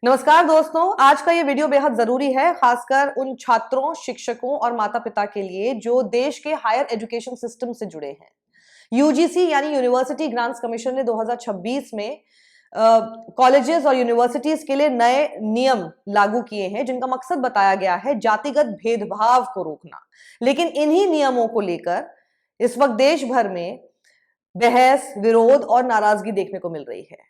नमस्कार दोस्तों, आज का ये वीडियो बेहद जरूरी है, खासकर उन छात्रों, शिक्षकों और माता पिता के लिए जो देश के हायर एजुकेशन सिस्टम से जुड़े हैं। यूजीसी यानी यूनिवर्सिटी ग्रांट्स कमीशन ने 2026 में कॉलेजेस और यूनिवर्सिटीज के लिए नए नियम लागू किए हैं, जिनका मकसद बताया गया है जातिगत भेदभाव को रोकना। लेकिन इन्हीं नियमों को लेकर इस वक्त देश भर में बहस, विरोध और नाराजगी देखने को मिल रही है।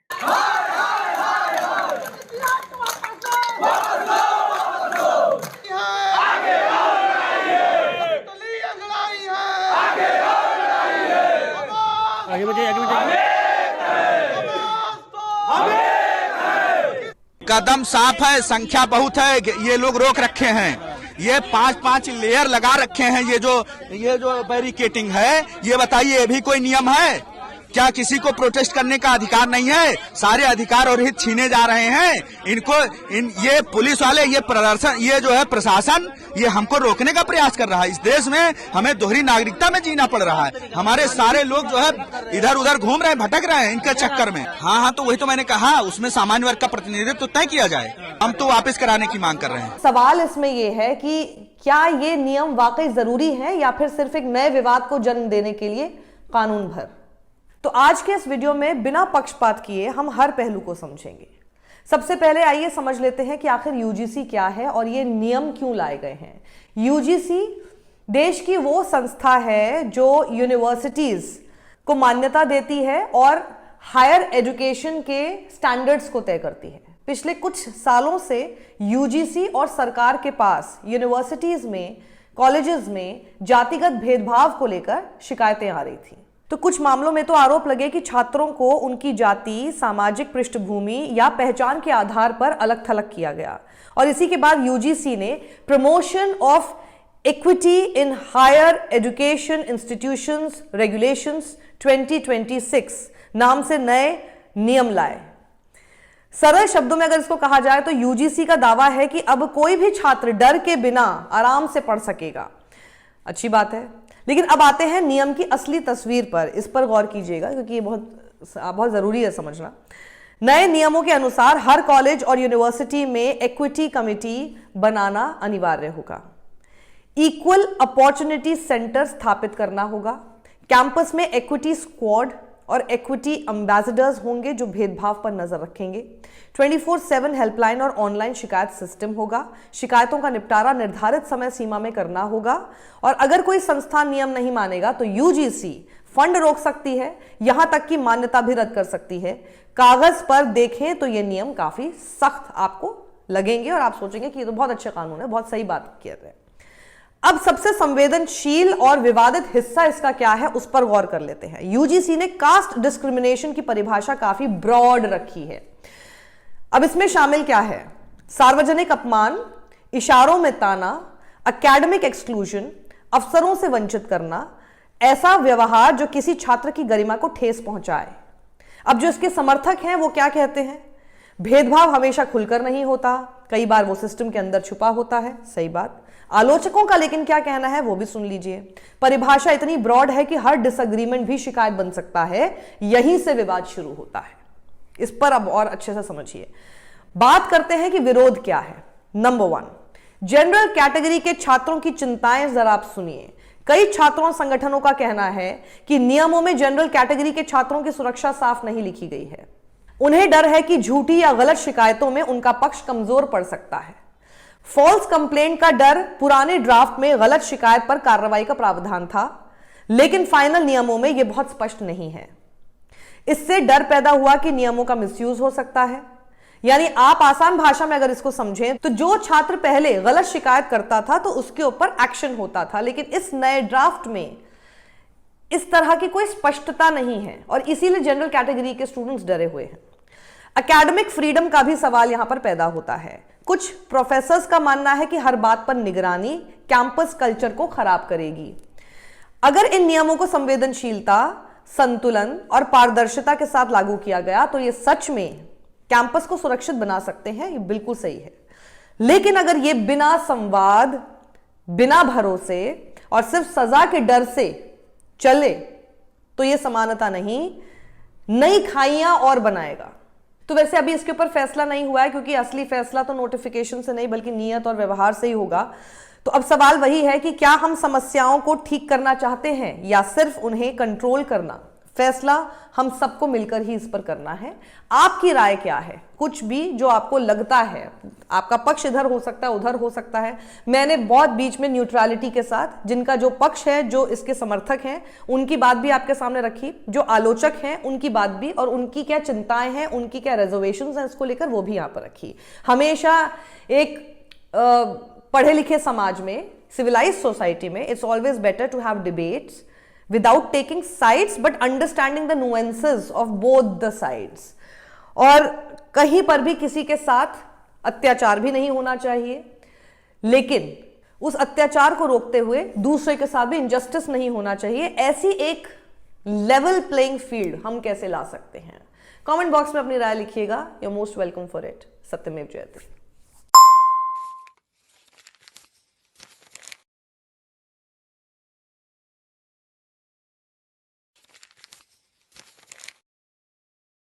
कदम साफ है, संख्या बहुत है, ये लोग रोक रखे हैं। ये 5-5 लेयर लगा रखे हैं। ये जो बैरिकेटिंग है, ये बताइए, ये भी कोई नियम है क्या? किसी को प्रोटेस्ट करने का अधिकार नहीं है? सारे अधिकार और हित छीने जा रहे हैं ये पुलिस वाले, ये प्रदर्शन, ये जो है प्रशासन, ये हमको रोकने का प्रयास कर रहा है। इस देश में हमें दोहरी नागरिकता में जीना पड़ रहा है। हमारे सारे लोग जो है इधर उधर घूम रहे हैं, भटक रहे हैं इनके चक्कर में। हाँ, तो वही तो मैंने कहा, उसमें सामान्य वर्ग का प्रतिनिधित्व तय किया जाए। हम तो वापस कराने की मांग कर रहे हैं। सवाल इसमें यह है कि क्या ये नियम वाकई जरूरी है या फिर सिर्फ एक नए विवाद को जन्म देने के लिए कानून भर। तो आज के इस वीडियो में बिना पक्षपात किए हम हर पहलू को समझेंगे। सबसे पहले आइए समझ लेते हैं कि आखिर यूजीसी क्या है और ये नियम क्यों लाए गए हैं। यूजीसी देश की वो संस्था है जो यूनिवर्सिटीज को मान्यता देती है और हायर एजुकेशन के स्टैंडर्ड्स को तय करती है। पिछले कुछ सालों से यूजीसी और सरकार के पास यूनिवर्सिटीज में, कॉलेजेस में जातिगत भेदभाव को लेकर शिकायतें आ रही थी। तो कुछ मामलों में तो आरोप लगे कि छात्रों को उनकी जाति, सामाजिक पृष्ठभूमि या पहचान के आधार पर अलग थलग किया गया। और इसी के बाद यूजीसी ने promotion of equity in higher education institutions regulations 2026 नाम से नए नियम लाए। सरल शब्दों में अगर इसको कहा जाए तो यूजीसी का दावा है कि अब कोई भी छात्र डर के बिना आराम से पढ़ सकेगा। अच्छी बात है, लेकिन अब आते हैं नियम की असली तस्वीर पर। इस पर गौर कीजिएगा क्योंकि ये बहुत जरूरी है समझना। नए नियमों के अनुसार हर कॉलेज और यूनिवर्सिटी में इक्विटी कमेटी बनाना अनिवार्य होगा। इक्वल अपॉर्चुनिटी सेंटर स्थापित करना होगा। कैंपस में इक्विटी स्क्वाड और इक्विटी एम्बेसडर्स होंगे जो भेदभाव पर नजर रखेंगे। 24/7 हेल्पलाइन और ऑनलाइन शिकायत सिस्टम होगा। शिकायतों का निपटारा निर्धारित समय सीमा में करना होगा। और अगर कोई संस्थान नियम नहीं मानेगा तो यूजीसी फंड रोक सकती है, यहां तक कि मान्यता भी रद्द कर सकती है। कागज पर देखें तो ये नियम काफी सख्त आपको लगेंगे और आप सोचेंगे कि ये तो बहुत अच्छा कानून है, बहुत सही बात कह रहे हैं। अब सबसे संवेदनशील और विवादित हिस्सा इसका क्या है, उस पर गौर कर लेते हैं। यूजीसी ने कास्ट डिस्क्रिमिनेशन की परिभाषा काफी ब्रॉड रखी है। अब इसमें शामिल क्या है? सार्वजनिक अपमान, इशारों में ताना, एकेडमिक एक्सक्लूजन, अवसरों से वंचित करना, ऐसा व्यवहार जो किसी छात्र की गरिमा को ठेस पहुंचाए। अब जो इसके समर्थक हैं वो क्या कहते हैं? भेदभाव हमेशा खुलकर नहीं होता, कई बार वो सिस्टम के अंदर छुपा होता है। सही बात। आलोचकों का लेकिन क्या कहना है वो भी सुन लीजिए। परिभाषा इतनी ब्रॉड है कि हर डिसएग्रीमेंट भी शिकायत बन सकता है, यहीं से विवाद शुरू होता है। इस पर अब और अच्छे से समझिए। बात करते हैं कि विरोध क्या है। नंबर 1, जनरल कैटेगरी के छात्रों की चिंताएं जरा आप सुनिए। कई छात्रों संगठनों का कहना है कि नियमों में जनरल कैटेगरी के छात्रों की सुरक्षा साफ नहीं लिखी गई है। उन्हें डर है कि झूठी या गलत शिकायतों में उनका पक्ष कमजोर पड़ सकता है। फॉल्स कंप्लेंट का डर पुराने ड्राफ्ट में गलत शिकायत पर कार्रवाई का प्रावधान था, लेकिन फाइनल नियमों में यह बहुत स्पष्ट नहीं है। इससे डर पैदा हुआ कि नियमों का मिसयूज हो सकता है। यानी आप आसान भाषा में अगर इसको समझें तो जो छात्र पहले गलत शिकायत करता था तो उसके ऊपर एक्शन होता था, लेकिन इस नए ड्राफ्ट में इस तरह की कोई स्पष्टता नहीं है और इसीलिए जनरल कैटेगरी के स्टूडेंट्स डरे हुए हैं। एकेडमिक फ्रीडम का भी सवाल यहां पर पैदा होता है। कुछ प्रोफेसर्स का मानना है कि हर बात पर निगरानी कैंपस कल्चर को खराब करेगी। अगर इन नियमों को संवेदनशीलता, संतुलन और पारदर्शिता के साथ लागू किया गया तो यह सच में कैंपस को सुरक्षित बना सकते हैं, यह बिल्कुल सही है। लेकिन अगर यह बिना संवाद, बिना भरोसे और सिर्फ सजा के डर से चले तो यह समानता नहीं, नई खाइयां और बनाएगा। तो वैसे अभी इसके ऊपर फैसला नहीं हुआ है, क्योंकि असली फैसला तो नोटिफिकेशन से नहीं बल्कि नियत और व्यवहार से ही होगा। तो अब सवाल वही है कि क्या हम समस्याओं को ठीक करना चाहते हैं या सिर्फ उन्हें कंट्रोल करना। फैसला हम सबको मिलकर ही इस पर करना है। आपकी राय क्या है? कुछ भी जो आपको लगता है, आपका पक्ष इधर हो सकता है, उधर हो सकता है। मैंने बहुत बीच में न्यूट्रलिटी के साथ जिनका जो पक्ष है, जो इसके समर्थक हैं, उनकी बात भी आपके सामने रखी, जो आलोचक हैं उनकी बात भी, और उनकी क्या चिंताएं हैं, उनकी क्या रिजर्वेशंस हैं इसको लेकर, वो भी यहां पर रखी। हमेशा एक पढ़े लिखे समाज में, सिविलाइज्ड सोसाइटी में, it's always better to have debates without taking sides but understanding the nuances of both the sides। और कहीं पर भी किसी के साथ अत्याचार भी नहीं होना चाहिए, लेकिन उस अत्याचार को रोकते हुए दूसरे के साथ भी इनजस्टिस नहीं होना चाहिए। ऐसी एक लेवल प्लेइंग फील्ड हम कैसे ला सकते हैं? कमेंट बॉक्स में अपनी राय लिखिएगा। You are most welcome for it. सत्यमेव जयते।